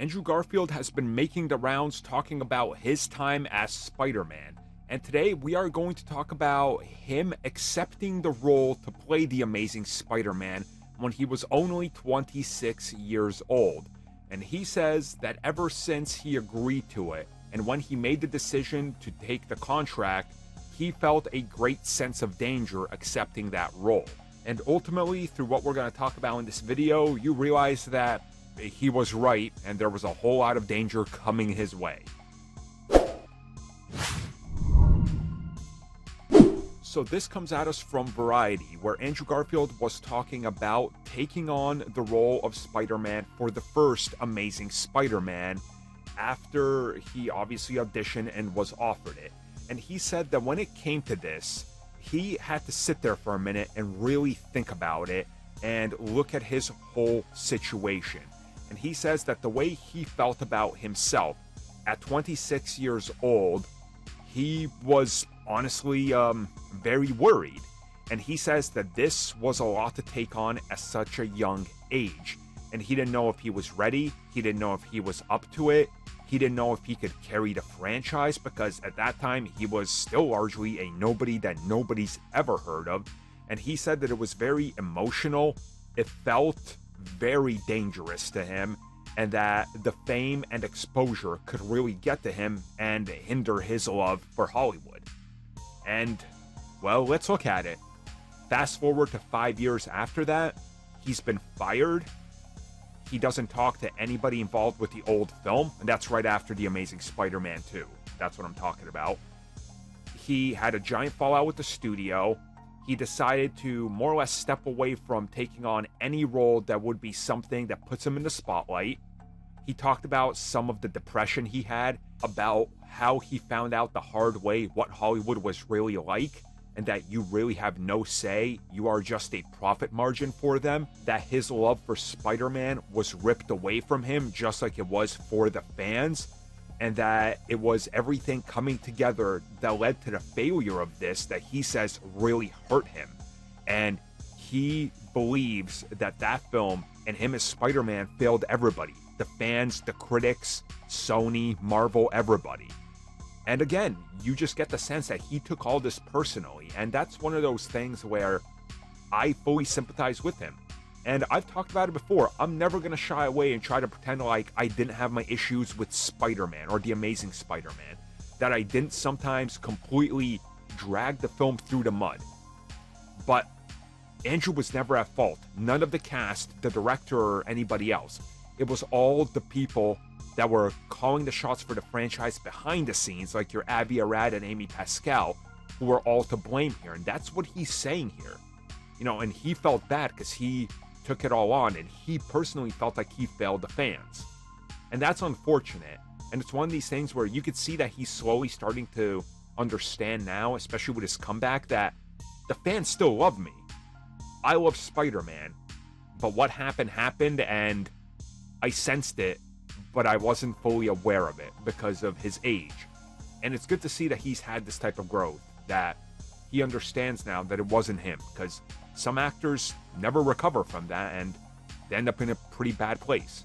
Andrew Garfield has been making the rounds talking about his time as Spider-Man, and today we are going to talk about him accepting the role to play the Amazing Spider-Man when he was only 26 years old. And he says that ever since he agreed to it, and when he made the decision to take the contract, he felt a great sense of danger accepting that role. And ultimately, through what we're going to talk about in this video, you realize that he was right, and there was a whole lot of danger coming his way. So this comes at us from Variety, where Andrew Garfield was talking about taking on the role of Spider-Man for the first Amazing Spider-Man after he obviously auditioned and was offered it. And he said that when it came to this, he had to sit there for a minute and really think about it and look at his whole situation. And he says that the way he felt about himself at 26 years old, he was honestly very worried. And he says that this was a lot to take on at such a young age. And he didn't know if he was ready. He didn't know if he was up to it. He didn't know if he could carry the franchise, because at that time he was still largely a nobody that nobody's ever heard of. And he said that it was very emotional. It felt very dangerous to him, and that the fame and exposure could really get to him and hinder his love for Hollywood. And, well, let's look at it. Fast forward to 5 years after that, he's been fired. He doesn't talk to anybody involved with the old film, and that's right after The Amazing Spider-Man 2. That's what I'm talking about. He had a giant fallout with the studio. He decided to more or less step away from taking on any role that would be something that puts him in the spotlight. He talked about some of the depression he had, about how he found out the hard way what Hollywood was really like, and that you really have no say, you are just a profit margin for them, that his love for Spider-Man was ripped away from him just like it was for the fans, and that it was everything coming together that led to the failure of this that he says really hurt him. And he believes that that film and him as Spider-Man failed everybody. The fans, the critics, Sony, Marvel, everybody. And again, you just get the sense that he took all this personally. And that's one of those things where I fully sympathize with him. And I've talked about it before. I'm never going to shy away and try to pretend like I didn't have my issues with Spider-Man or The Amazing Spider-Man. That I didn't sometimes completely drag the film through the mud. But Andrew was never at fault. None of the cast, the director, or anybody else. It was all the people that were calling the shots for the franchise behind the scenes, like your Avi Arad and Amy Pascal, who were all to blame here. And that's what he's saying here. You know, and he felt bad because he took it all on, and he personally felt like he failed the fans. And that's unfortunate. And it's one of these things where you could see that he's slowly starting to understand now, especially with his comeback, that the fans still love me. I love Spider-Man. But what happened, and I sensed it, but I wasn't fully aware of it because of his age. And it's good to see that he's had this type of growth, that he understands now that it wasn't him, because some actors never recover from that and they end up in a pretty bad place.